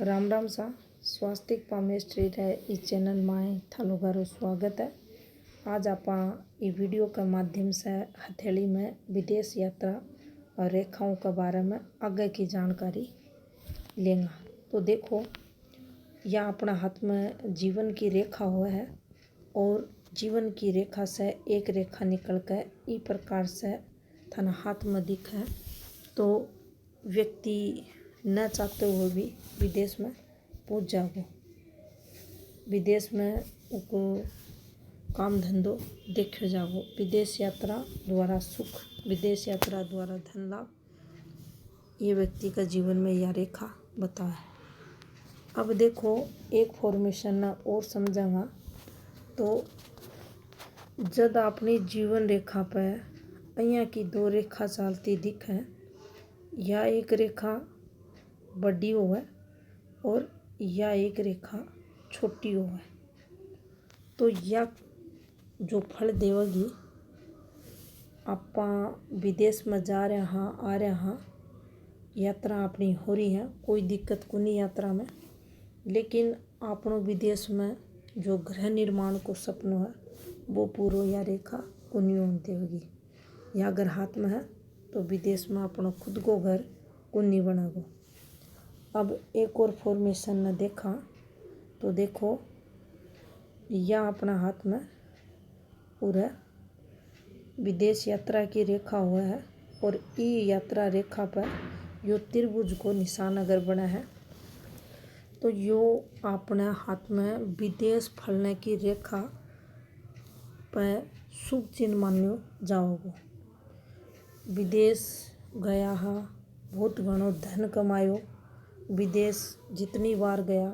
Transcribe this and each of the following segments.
राम राम सा स्वास्तिक पामे स्ट्रीट है इस चैनल में थानू घरो स्वागत है। आज आप वीडियो के माध्यम से हथेली में विदेश यात्रा और रेखाओं के बारे में आगे की जानकारी लेंगे। तो देखो, यह अपना हाथ में जीवन की रेखा हुआ है और जीवन की रेखा से एक रेखा निकल कर इस प्रकार से थाना हाथ में दिखे तो व्यक्ति न चाहते हुए भी विदेश में पहुंच जाओ। विदेश में उनको काम धंधो देखो जाओ। विदेश यात्रा द्वारा सुख, विदेश यात्रा द्वारा धन लाभ, ये व्यक्ति का जीवन में यह रेखा बता है। अब देखो, एक फॉर्मेशन न और समझाऊंगा। तो जब अपनी जीवन रेखा पर અહીંયા की दो रेखा चलती दिखे, या एक रेखा बड़ी हो है और या एक रेखा छोटी हो है, तो यह जो फल देवेगी, आप विदेश में जा रहे हाँ, आ रहे हाँ, यात्रा अपनी हो रही है, कोई दिक्कत को नहीं यात्रा में। लेकिन आपनो विदेश में जो गृह निर्माण को सपना है वो पूरा या रेखा को नहीं होती होगी। या अगर हाथ में है तो विदेश में अपना खुद को घर को नहीं बनागो। अब एक और फॉर्मेशन ने देखा तो देखो, यह अपना हाथ में पूरा विदेश यात्रा की रेखा हुआ है और ये यात्रा रेखा पर यो त्रिभुज को निशान अगर बना है तो यो अपने हाथ में विदेश फलने की रेखा पर शुभ चिन्ह मान्यो जाओगे। विदेश गया हा, बहुत घणो धन कमायो, विदेश जितनी बार गया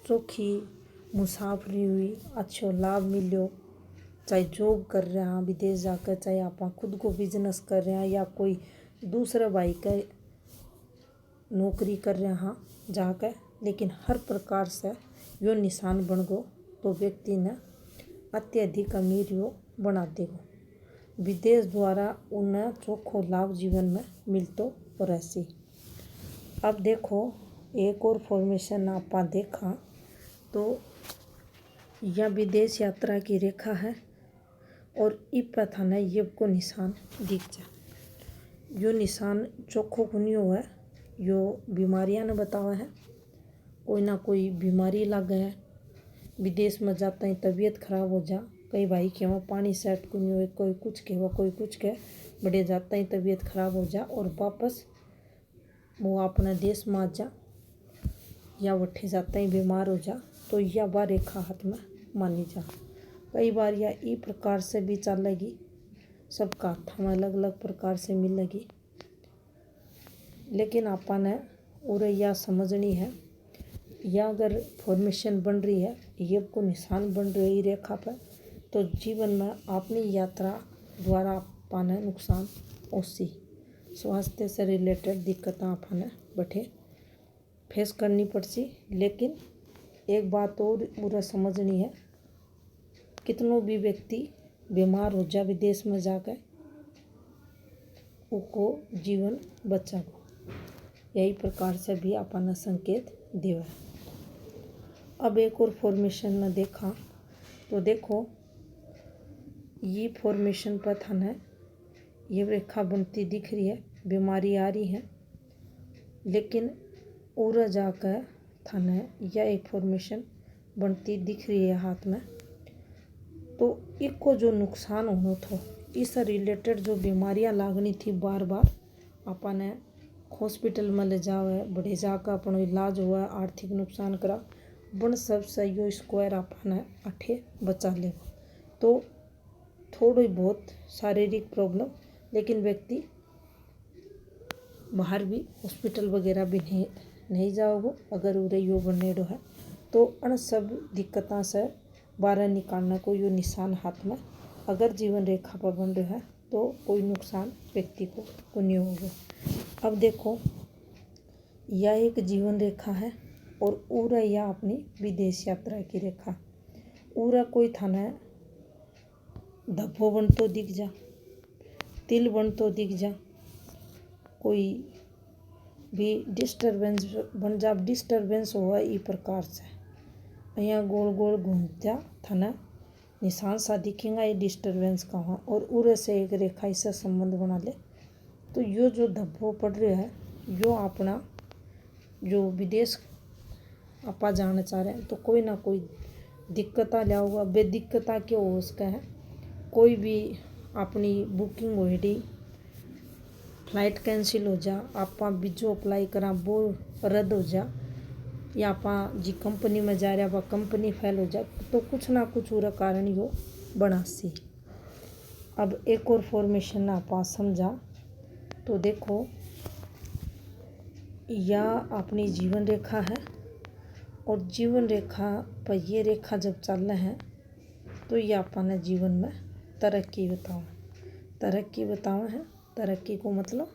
चोखी मुसाफरी हुई, अच्छो लाभ मिलो। चाहे जॉब कर रहे हैं विदेश जाकर, चाहे आप खुद को बिजनेस कर रहे हैं या कोई दूसरे भाई का नौकरी कर रहे हैं जाकर, लेकिन हर प्रकार से यो निशान बन गो तो व्यक्ति ने अत्यधिक अमीर यो बना देगो। विदेश द्वारा उन्हें चोखो लाभ जीवन में मिलतो रहसी। अब देखो, एक और फॉर्मेशन आप देखा तो यह विदेश यात्रा की रेखा है और इस पर थाना ये को निशान दिख जा। यो निशान चोखो कुनियो है, यो बीमारियां ने बतावा है। कोई ना कोई बीमारी लग गया, विदेश में जाता ही तबीयत खराब हो जा। कई भाई के वहाँ पानी सेट कुनियो है, कोई कुछ कहे कोई कुछ कहे, बड़े जाता ही तबीयत खराब हो जा और वापस वो अपना देश में आ जा या वठे जाता ही बीमार हो जा, तो यह बार रेखा हाथ में मानी जा। कई बार यह ई प्रकार से भी चलेगी, सबका हाथ में अलग अलग प्रकार से मिलेगी। लेकिन आपने और यह समझनी है, या अगर फॉर्मेशन बन रही है, ये को निशान बन रही है रेखा पर, तो जीवन में अपनी यात्रा द्वारा पाने नुकसान ओसी स्वास्थ्य से रिलेटेड दिक्कतें आपने बैठे फेस करनी पड़सी। लेकिन एक बात और पूरा समझनी है, कितनों भी व्यक्ति बीमार हो जा विदेश में जाकर, उनको जीवन बचाओ। यही प्रकार से भी अपना संकेत देवा। अब एक और फॉर्मेशन में देखा तो देखो, ये फॉर्मेशन पर थाने ये रेखा बनती दिख रही है, बीमारी आ रही है, लेकिन और जाकर थाने यह एक फॉर्मेशन बनती दिख रही है हाथ में, तो इसको जो नुकसान होना था, इस रिलेटेड जो बीमारियां लागनी थी बार बार, अपने हॉस्पिटल में ले जाओ, बड़े जाकर अपना इलाज हुआ, आर्थिक नुकसान करा, बन सब से यो स्क्वायर अपने अठे बचा ले। तो थोड़ी बहुत शारीरिक प्रॉब्लम, लेकिन व्यक्ति बाहर भी हॉस्पिटल वगैरह भी नहीं जाओगे अगर उरे यो बनेडो है, तो अन सब दिक्कतों से बाहर निकालना को यो निशान हाथ में अगर जीवन रेखा पर बन रहा है तो कोई नुकसान व्यक्ति को नहीं होगा। अब देखो, यह एक जीवन रेखा है और उरा यह अपनी विदेश यात्रा की रेखा। उरा कोई थाना धब्बो बन तो दिख जा, तिल बन तो दिख जा, कोई भी डिस्टर्बेंस बन जा। डिस्टर्बेंस हुआ ई प्रकार से अँ गोल गोल घूमता थाने निशान सा दिखेगा, ये डिस्टर्बेंस का हुआ। और उरे से एक रेखा इससे संबंध बना ले तो यो जो धब्बो पड़ रहा है यो अपना जो विदेश आपा जाना चाह रहे हैं तो कोई ना कोई दिक्कता लाऊगा। बे दिक्कता क्यों हो उसका है, कोई भी अपनी बुकिंग होएडी फ्लाइट कैंसिल हो जा, आपा बीजो अप्लाई करा वो रद्द हो जा, या आप जी कंपनी में जा रहा वह कंपनी फेल हो जा, तो कुछ ना कुछ पूरा कारण यो बना सी। अब एक और फॉर्मेशन आप समझा तो देखो, या अपनी जीवन रेखा है और जीवन रेखा पर ये रेखा जब चल रहा है तो ये अपने जीवन में तरक्की बताओ। तरक्की बताओ है, तरक्की को मतलब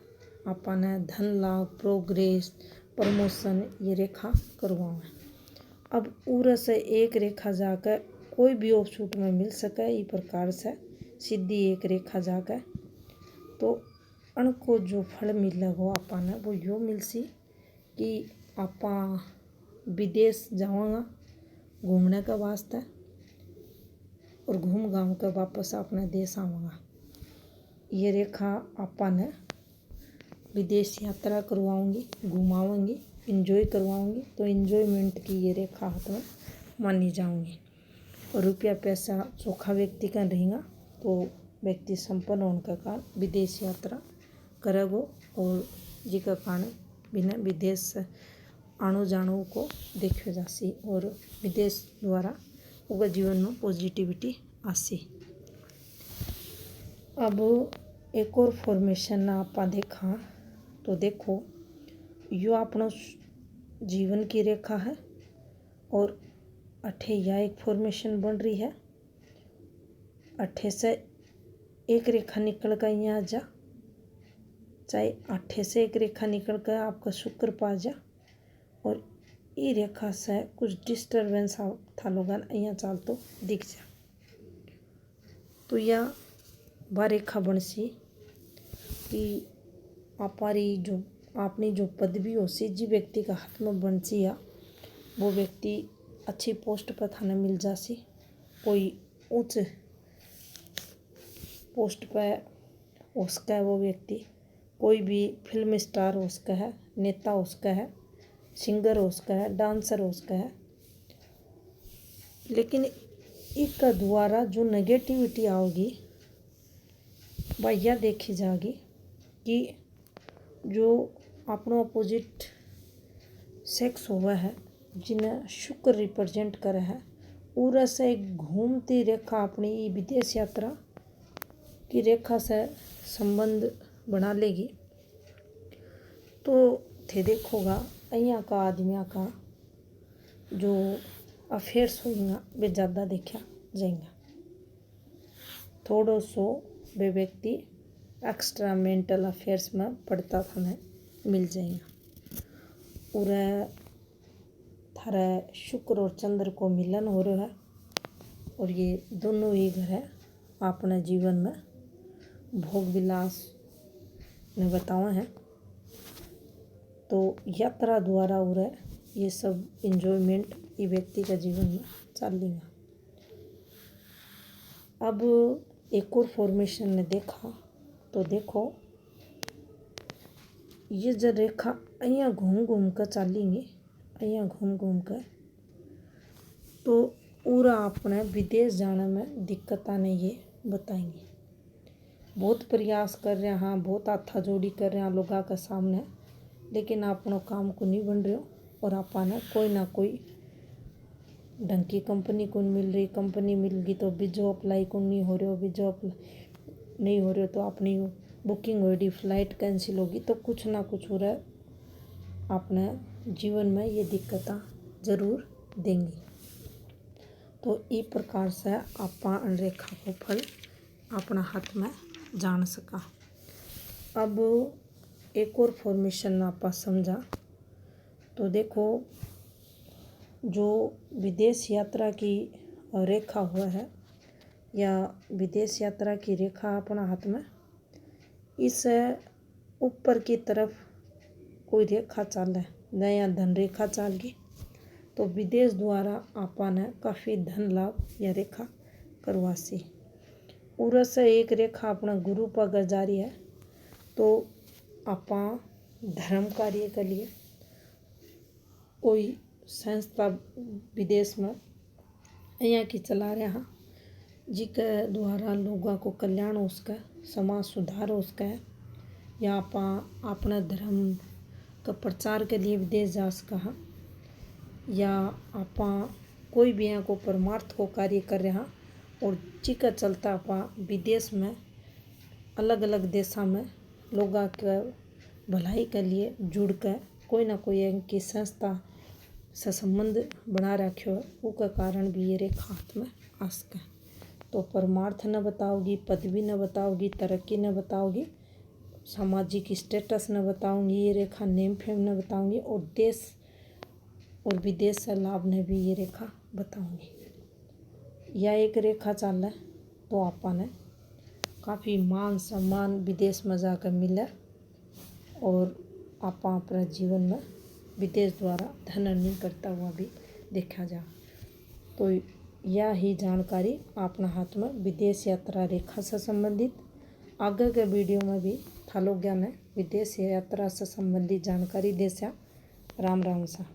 अपने धन लाभ प्रोग्रेस प्रमोशन ये रेखा करवाओ है। अब उरे से एक रेखा जाकर कोई भी ऑफशूट में मिल सके, इस प्रकार से सीधी एक रेखा जाकर तो अनको जो फल मिले वो अपने वो यो मिल सी कि आपा विदेश जावांगा घूमने के वास्ते और घूम घाम कर वापस अपने देश आवांगा। ये रेखा आपा ने विदेश यात्रा करवाऊंगी, घुमाऊंगी, इंजॉय करवाऊंगी, तो इंजॉयमेंट की ये रेखा हाथ में मानी जाऊंगी। और रुपया पैसा चोखा व्यक्ति का रहेगा तो व्यक्ति संपन्न होने का कारण विदेश यात्रा करेगो और जिका कारण बिना विदेश से आनो जानो को देखो जासी और विदेश द्वारा उनका जीवन में पॉजिटिविटी आसी। अब एक और फॉर्मेशन आप देखा तो देखो, यो अपना जीवन की रेखा है और अठे यह एक फॉर्मेशन बन रही है। अठे से एक रेखा निकल कर यहाँ जा, चाहे अठे से एक रेखा निकल कर आपका शुक्र पा जा और ये रेखा से कुछ डिस्टर्बेंस था लोगन यहाँ चाल तो दिख जा, तो यह वह रेखा बन सी कि हमारी जो अपनी जो पदवी हो सी जी व्यक्ति का हाथ में बन सी या वो व्यक्ति अच्छी पोस्ट पर थाने मिल जा सी, कोई उच्च पोस्ट पर हो सका है वो व्यक्ति, कोई भी फिल्म स्टार हो सका है, नेता हो सका है, सिंगर हो सका है, डांसर हो सका है। लेकिन इसका द्वारा जो नेगेटिविटी आओगी वह यह देखी जाएगी कि जो अपना अपोजिट सेक्स हुआ है जिन्हें शुक्र रिप्रेजेंट करे है, उरा से एक घूमती रेखा अपनी विदेश यात्रा की रेखा से संबंध बना लेगी। तो थे देखोगा यहाँ का आदमियों का जो अफेयर्स होगा वे ज़्यादा देखा जाएगा, थोड़ो सो वे व्यक्ति एक्स्ट्रा मेंटल अफेयर्स में पढ़ता हमें मिल जाएगा। और थारा शुक्र और चंद्र को मिलन हो रहा है और ये दोनों ही ग्रह अपने जीवन में भोग विलास ने बतावा है, तो यात्रा द्वारा हो रहा है ये सब इंजॉयमेंट ये व्यक्ति का जीवन में चलेगा। अब एक और फॉर्मेशन ने देखा तो देखो, ये जो रेखा यहाँ घूम घूम कर चलेंगे, यहाँ घूम घूम कर तो पूरा अपने विदेश जाने में दिक्कत आने ये बताएंगे। बहुत प्रयास कर रहे हैं, हाँ बहुत हाथा जोड़ी कर रहे हैं लोगों के सामने, लेकिन अपनों काम को नहीं बन रहे हो और आपने कोई ना कोई ढंग की कंपनी को मिल रही, कंपनी मिल गई तो बीजो अप्लाई को नहीं हो रहे हो, बीजो अप्लाई नहीं हो रहे हो तो अपनी बुकिंग हो रही फ्लाइट कैंसिल होगी, तो कुछ ना कुछ हो रहा है अपने जीवन में ये दिक्कतें ज़रूर देंगी। तो इस प्रकार से आप रेखा को फल अपना हाथ में जान सका। अब एक और फॉर्मेशन आप समझा तो देखो, जो विदेश यात्रा की रेखा हुआ है या विदेश यात्रा की रेखा अपना हाथ में, इस ऊपर की तरफ कोई रेखा चाले नया धन रेखा चाल गई तो विदेश द्वारा आपा ने काफ़ी धन लाभ या रेखा करवासी। उर से एक रेखा अपना गुरु पर अगर जा रही है तो आपा धर्म कार्य के लिए कोई संस्था विदेश में यहाँ की चला रहा हाँ जिसके द्वारा लोगों को कल्याण हो सके, समाज सुधार हो सके, या आप अपने धर्म का प्रचार के लिए विदेश जा सका हाँ, या आप कोई भी यहाँ को परमार्थ को कार्य कर रहे हाँ और जिसका चलता आप विदेश में अलग अलग देशों में लोगों के भलाई के लिए जुड़ कर कोई ना कोई इनकी संस्था से संबंध बना रखो है, उसके कारण भी ये रेखा हाथ में आ सके। तो परमार्थ न बताओगी, पदवी न बताओगी, तरक्की न बताओगी, सामाजिक स्टेटस न बताऊंगी, ये रेखा नेम फेम न बताऊंगी, और देश और विदेश से लाभ ने भी ये रेखा बताऊंगी। या एक रेखा चाल है तो आपने काफ़ी मान सम्मान विदेश में जाकर मिले और आप अपने जीवन में विदेश द्वारा धन अर्निंग करता हुआ भी देखा जा। तो यह ही जानकारी अपना हाथ में विदेश यात्रा रेखा से संबंधित। आगे के वीडियो में भी थालोग्या में विदेश यात्रा से संबंधित जानकारी दे सा। राम राम सा।